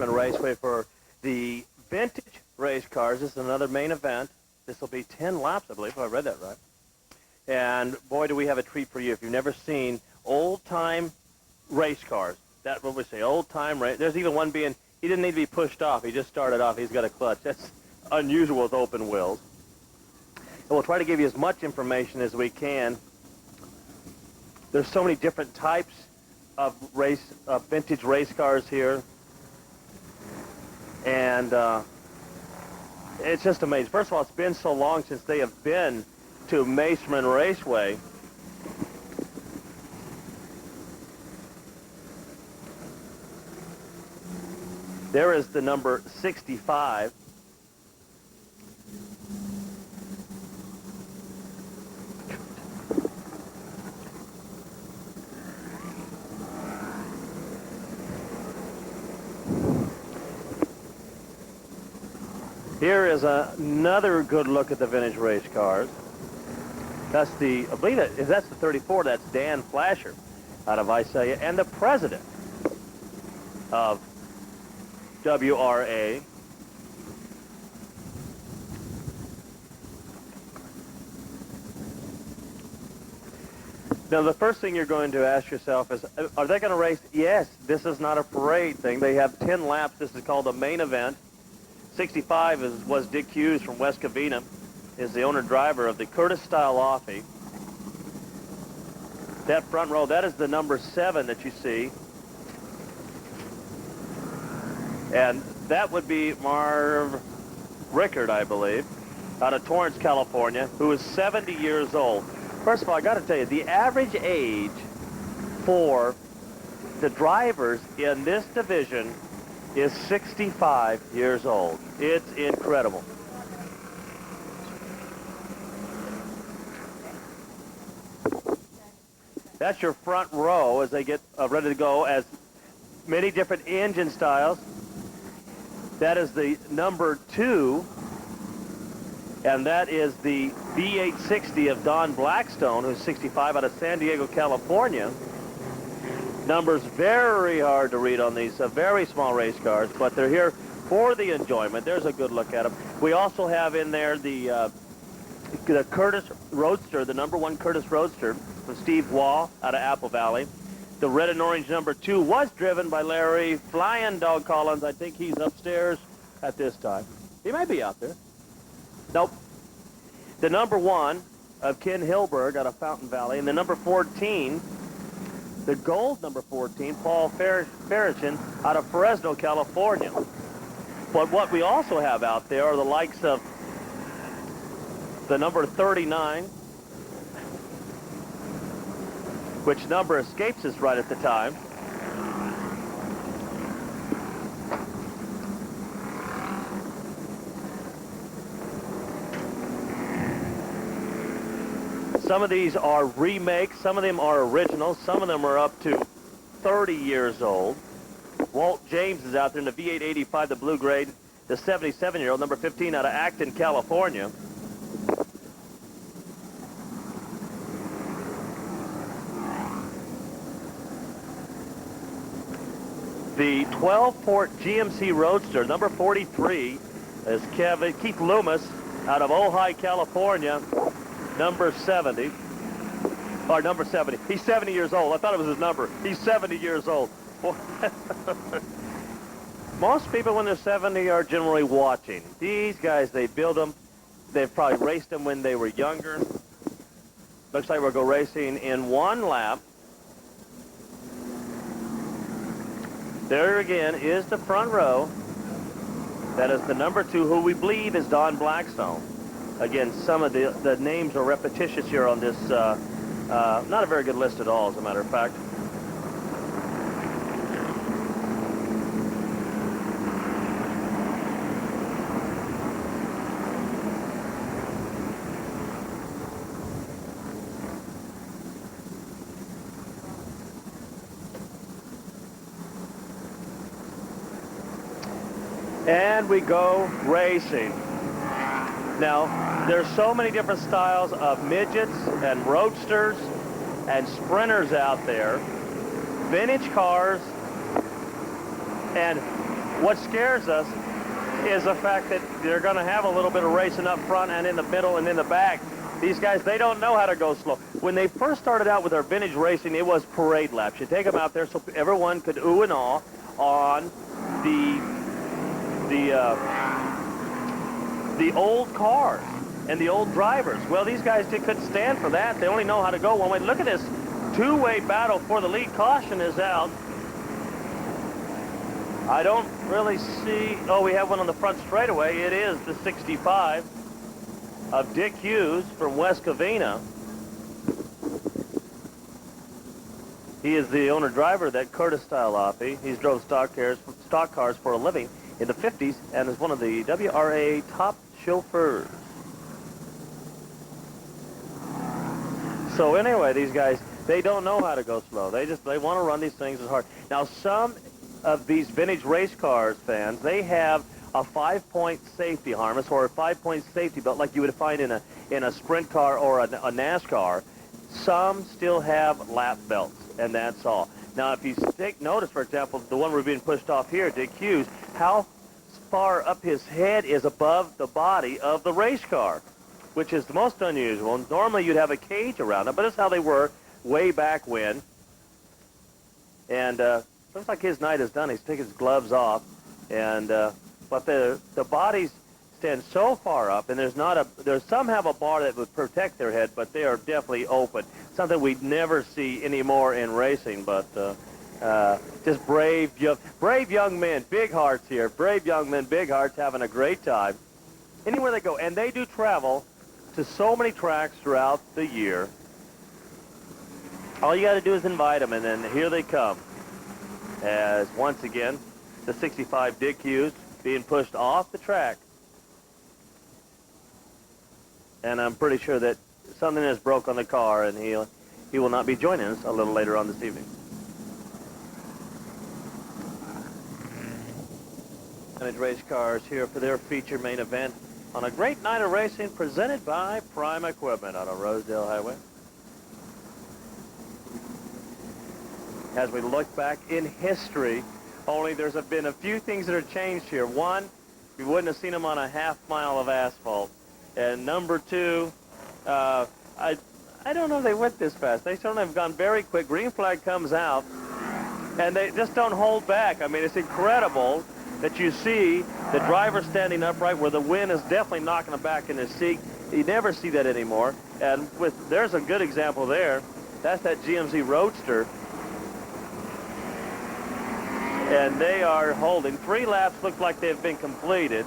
Mason Raceway for the vintage race cars. This is another main event. This will be 10 laps, I believe, if I read that right. And boy, do we have a treat for you. If you've never seen old-time race cars, that's what we say, old-time race. There's even one being, he didn't need to be pushed off. He just started off. He's got a clutch. That's unusual with open wheels. And we'll try to give you as much information as we can. There's so many different types of vintage race cars here. And it's just amazing. First of all, it's been so long since they have been to Mesa Marin Raceway. There is the number 65. Here is another good look at the vintage race cars. That's the, I believe that's the 34. That's Dan Flasher out of Visalia and the president of WRA. Now, the first thing you're going to ask yourself is, are they going to race? Yes, this is not a parade thing. They have 10 laps. This is called the main event. 65 was Dick Hughes from West Covina, is the owner-driver of the Curtis-style Offie. That front row, that is the number 7 that you see. And that would be Marv Rickard, I believe, out of Torrance, California, who is 70 years old. First of all, I got to tell you, the average age for the drivers in this division is 65 years old. It's incredible. That's your front row as they get ready to go, as many different engine styles. That is the number 2, and that is the V860 of Don Blackstone, who's 65, out of San Diego, California. Numbers very hard to read on these very small race cars, but they're here for the enjoyment. There's a good look at them. We also have in there the Curtis Roadster, the number 1 Curtis Roadster from Steve Waugh out of Apple Valley. The red and orange number 2 was driven by Larry Flying Dog Collins. I think he's upstairs at this time. He might be out there. Nope. The number 1 of Ken Hilberg out of Fountain Valley, and the number 14, the gold number 14, Paul Farrichin out of Fresno, California. But what we also have out there are the likes of the number 39, which number escapes us right at the time. Some of these are remakes, some of them are originals, some of them are up to 30 years old. Walt James is out there in the V885, the blue grade, the 77-year-old, number 15 out of Acton, California. The 12-port GMC Roadster, number 43, is Keith Loomis out of Ojai, California. Number 70, or number 70. He's 70 years old. I thought it was his number. He's 70 years old. Most people when they're 70 are generally watching. These guys, they build them. They've probably raced them when they were younger. Looks like we'll go racing in 1 lap. There again is the front row. That is the number 2, who we believe is Don Blackstone. Again, some of the names are repetitious here on this, not a very good list at all, as a matter of fact. And we go racing. Now, there's so many different styles of midgets and roadsters and sprinters out there, vintage cars, and what scares us is the fact that they're going to have a little bit of racing up front and in the middle and in the back. These guys, they don't know how to go slow. When they first started out with our vintage racing, it was parade laps. You take them out there so everyone could ooh and awe on the old cars and the old drivers. Well, these guys couldn't stand for that. They only know how to go one way. Look at this two-way battle for the lead. Caution is out. I don't really see... Oh, we have one on the front straightaway. It is the 65 of Dick Hughes from West Covina. He is the owner-driver of that Curtis-style Offie. He's drove stock cars for a living in the 50s and is one of the WRA top chauffeurs. So anyway, these guys, they don't know how to go slow. They want to run these things as hard. Now, some of these vintage race cars fans, they have a 5-point safety harness or a 5-point safety belt like you would find in a sprint car or a NASCAR. Some still have lap belts, and that's all. Now, if you take notice, for example, the one we're being pushed off here, Dick Hughes, how far up his head is above the body of the race car, which is the most unusual. Normally, you'd have a cage around it, but that's how they were way back when. And looks like his night is done. He's taking his gloves off, and but the bodies stand so far up, and there's some have a bar that would protect their head, but they are definitely open. Something we'd never see anymore in racing, but just brave young men, big hearts here. Brave young men, big hearts, having a great time anywhere they go, and they do travel to so many tracks throughout the year. All you got to do is invite them, and then here they come. As once again, the 65 Dick Hughes being pushed off the track. And I'm pretty sure that something has broke on the car, and he will not be joining us a little later on this evening. Vintage race cars here for their feature main event on a great night of racing presented by Prime Equipment out of Rosedale Highway. As we look back in history, only there's been a few things that are changed here. One, we wouldn't have seen them on a half mile of asphalt. And number two, I don't know if they went this fast. They certainly have gone very quick. Green flag comes out, and they just don't hold back. I mean, it's incredible that you see the driver standing upright where the wind is definitely knocking him back in his seat. You never see that anymore. And there's a good example there. That's that GMC Roadster. And they are holding. 3 laps look like they've been completed.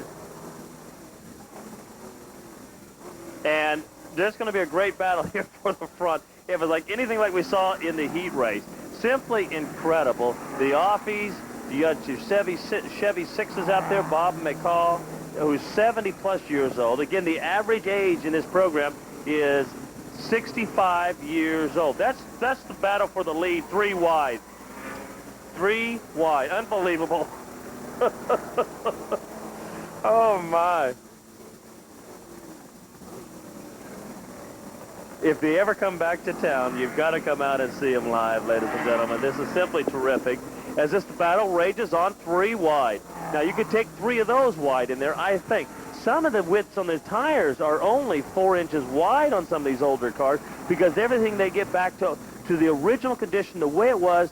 And there's going to be a great battle here for the front. If it's like anything like we saw in the heat race. Simply incredible. The Offies, you got your Chevy 6s out there, Bob McCall, who's 70-plus years old. Again, the average age in this program is 65 years old. That's the battle for the lead, 3 wide. 3 wide. Unbelievable. Oh, my. If they ever come back to town, you've got to come out and see them live, ladies and gentlemen. This is simply terrific as this battle rages on 3 wide. Now, you could take 3 of those wide in there, I think. Some of the widths on the tires are only 4 inches wide on some of these older cars because everything they get back to the original condition, the way it was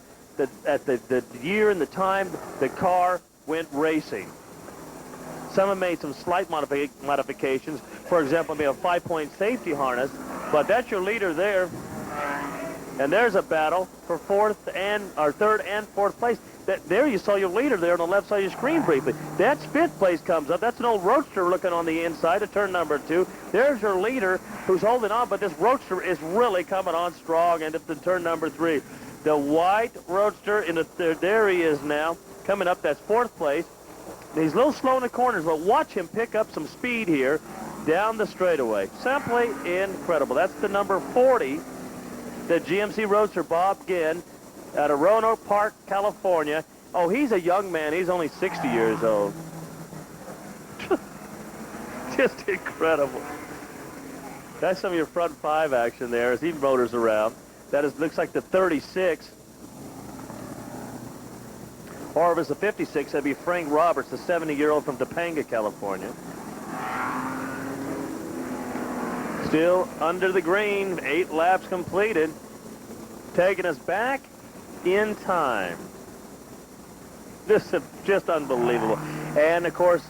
at the year and the time the car went racing. Some have made some slight modifications. For example, maybe a 5-point safety harness. But that's your leader there. And there's a battle for 3rd and 4th place. There you saw your leader there on the left side of your screen briefly. That's 5th place comes up. That's an old Roadster looking on the inside of turn number 2. There's your leader who's holding on, but this Roadster is really coming on strong and it's in turn number 3. The white Roadster, there he is now, coming up. That's 4th place. He's a little slow in the corners, but watch him pick up some speed here down the straightaway. Simply incredible. That's the number 40, the GMC Roadster, Bob Ginn, out of Roanoke Park, California. Oh, he's a young man. He's only 60 years old. Just incredible. That's some of your front 5 action there as he motors around. Looks like the 36. Or if it's a 56, that'd be Frank Roberts, the 70-year-old from Topanga, California. Still under the green, 8 laps completed. Taking us back in time. This is just unbelievable. And, of course,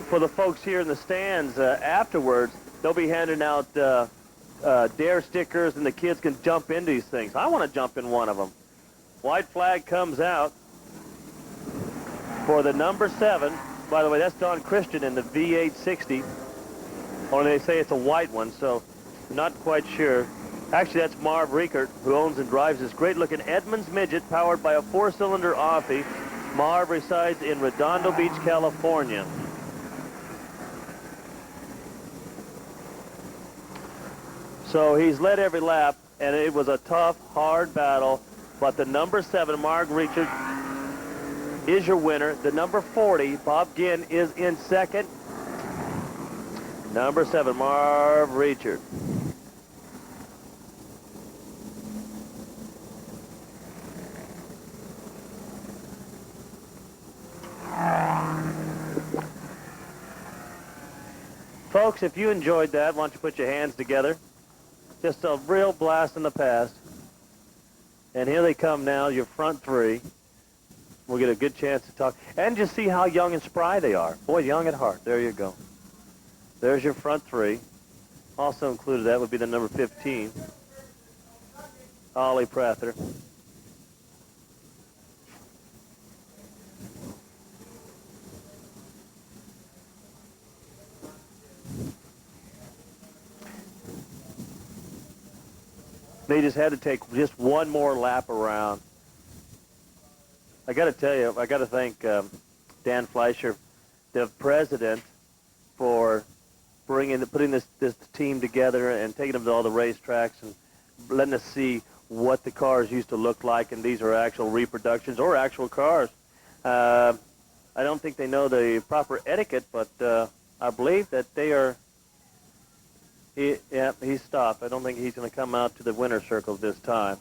for the folks here in the stands afterwards, they'll be handing out dare stickers, and the kids can jump into these things. I want to jump in one of them. White flag comes out for the number 7. By the way, that's Don Christian in the V860. Only they say it's a white one, so not quite sure. Actually, that's Marv Riekert, who owns and drives this great-looking Edmunds Midget powered by a 4-cylinder Offie. Marv resides in Redondo Beach, California. So he's led every lap, and it was a tough, hard battle. But the number 7, Marv Riekert, is your winner. The number 40, Bob Ginn, is in second. Number 7, Marv Riekert. Folks, if you enjoyed that, why don't you put your hands together? Just a real blast in the past. And here they come now, your front 3. We'll get a good chance to talk. And just see how young and spry they are. Boy, young at heart. There you go. There's your front 3. Also included that would be the number 15, Ollie Prather. They just had to take just one more lap around. I got to tell you, I got to thank Dan Fleischer, the president, for putting this team together and taking them to all the racetracks and letting us see what the cars used to look like, and these are actual reproductions or actual cars. I don't think they know the proper etiquette, but I believe that they are. He stopped. I don't think he's going to come out to the winner's circle this time.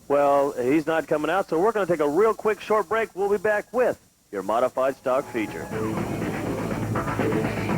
Well, he's not coming out, so we're going to take a real quick short break. We'll be back with your modified stock feature.